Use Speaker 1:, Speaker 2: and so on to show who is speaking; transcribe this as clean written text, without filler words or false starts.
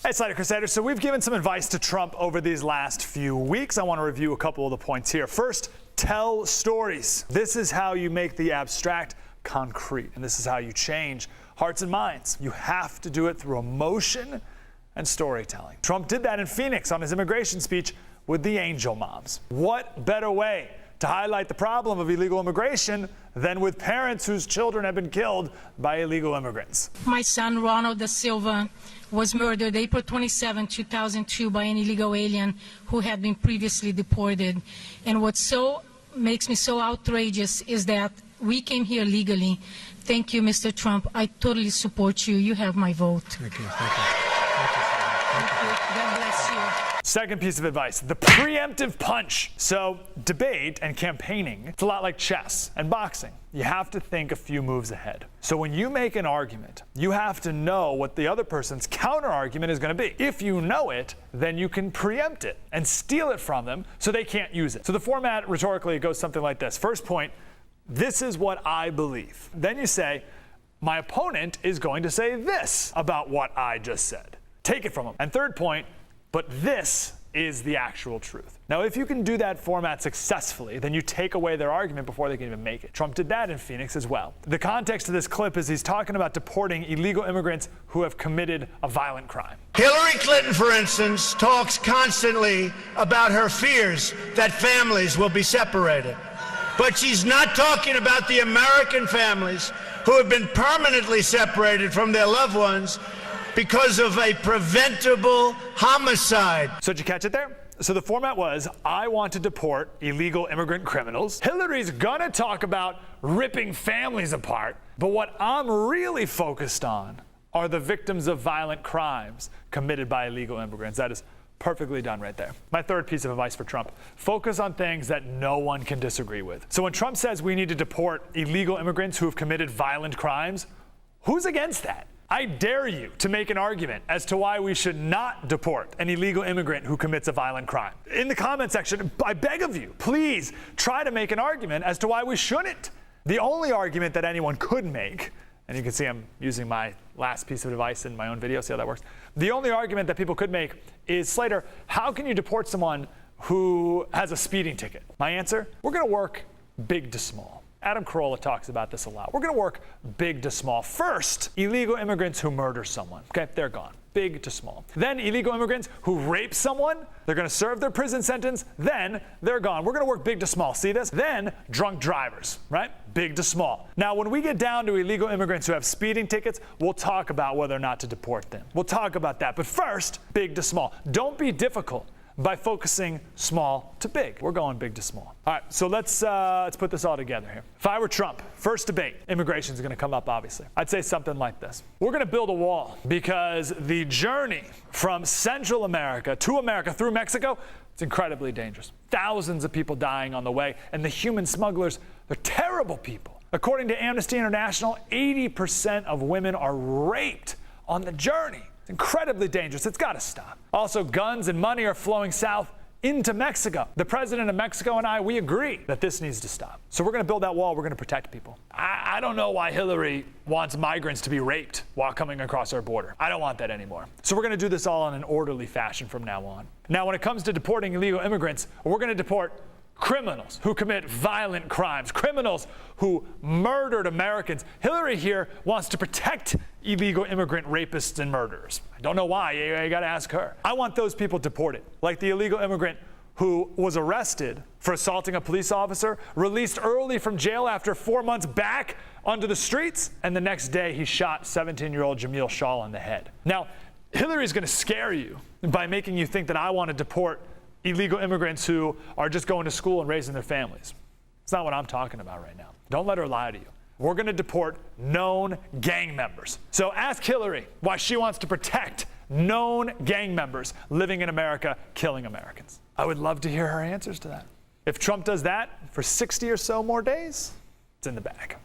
Speaker 1: Hey, Slider Crusaders. So we've given some advice to Trump over these last few weeks. I want to review a couple of the points here. First, tell stories. This is how you make the abstract concrete, and this is how you change hearts and minds. You have to do it through emotion and storytelling. Trump did that in Phoenix on his immigration speech with the angel moms. What better way to highlight the problem of illegal immigration than with parents whose children have been killed by illegal immigrants?
Speaker 2: My son, Ronald da Silva, was murdered April 27, 2002 by an illegal alien who had been previously deported. And what makes me so outrageous is that we came here legally. Thank you, Mr. Trump. I totally support you. You have my vote.
Speaker 3: Thank you.
Speaker 2: Thank you. God bless you.
Speaker 1: Second piece of advice, the preemptive punch. So debate and campaigning, it's a lot like chess and boxing. You have to think a few moves ahead. So when you make an argument, you have to know what the other person's counter argument is going to be. If you know it, then you can preempt it and steal it from them so they can't use it. So the format rhetorically goes something like this. First point, this is what I believe. Then you say, my opponent is going to say this about what I just said. Take it from them. And third point, but this is the actual truth. Now, if you can do that format successfully, then you take away their argument before they can even make it. Trump did that in Phoenix as well. The context of this clip is he's talking about deporting illegal immigrants who have committed a violent crime.
Speaker 4: Hillary Clinton, for instance, talks constantly about her fears that families will be separated. But she's not talking about the American families who have been permanently separated from their loved ones because of a preventable homicide.
Speaker 1: So did you catch it there? So the format was, I want to deport illegal immigrant criminals. Hillary's gonna talk about ripping families apart, but what I'm really focused on are the victims of violent crimes committed by illegal immigrants. That is perfectly done right there. My third piece of advice for Trump, focus on things that no one can disagree with. So when Trump says we need to deport illegal immigrants who have committed violent crimes, who's against that? I dare you to make an argument as to why we should not deport an illegal immigrant who commits a violent crime. In the comment section, I beg of you, please try to make an argument as to why we shouldn't. The only argument that anyone could make, and you can see I'm using my last piece of advice in my own video, see how that works? The only argument that people could make is, Slater, how can you deport someone who has a speeding ticket? My answer, we're gonna work big to small. Adam Carolla talks about this a lot. We're going to work big to small. First, illegal immigrants who murder someone. Okay, they're gone. Big to small. Then illegal immigrants who rape someone, they're going to serve their prison sentence, then they're gone. We're going to work big to small. See this? Then drunk drivers, right? Big to small. Now, when we get down to illegal immigrants who have speeding tickets, we'll talk about whether or not to deport them. We'll talk about that. But first, big to small. Don't be difficult by focusing small to big. We're going big to small. All right, so let's put this all together here. If I were Trump, first debate, immigration is going to come up, obviously. I'd say something like this. We're going to build a wall because the journey from Central America to America through Mexico, it's incredibly dangerous. Thousands of people dying on the way, and the human smugglers, they're terrible people. According to Amnesty International, 80% of women are raped on the journey. It's incredibly dangerous. It's got to stop. Also, guns and money are flowing south into Mexico. The president of Mexico and I, we agree that this needs to stop. So we're going to build that wall. We're going to protect people. I don't know why Hillary wants migrants to be raped while coming across our border. I don't want that anymore. So we're going to do this all in an orderly fashion from now on. Now, when it comes to deporting illegal immigrants, we're going to deport criminals who commit violent crimes, criminals who murdered Americans. Hillary here wants to protect illegal immigrant rapists and murderers. I don't know why. You got to ask her. I want those people deported, like the illegal immigrant who was arrested for assaulting a police officer, released early from jail after 4 months back onto the streets, and the next day he shot 17-year-old Jamil Shaw in the head. Now, Hillary's going to scare you by making you think that I want to deport illegal immigrants who are just going to school and raising their families. It's not what I'm talking about right now. Don't let her lie to you. We're going to deport known gang members. So ask Hillary why she wants to protect known gang members living in America, killing Americans. I would love to hear her answers to that. If Trump does that for 60 or so more days, it's in the bag.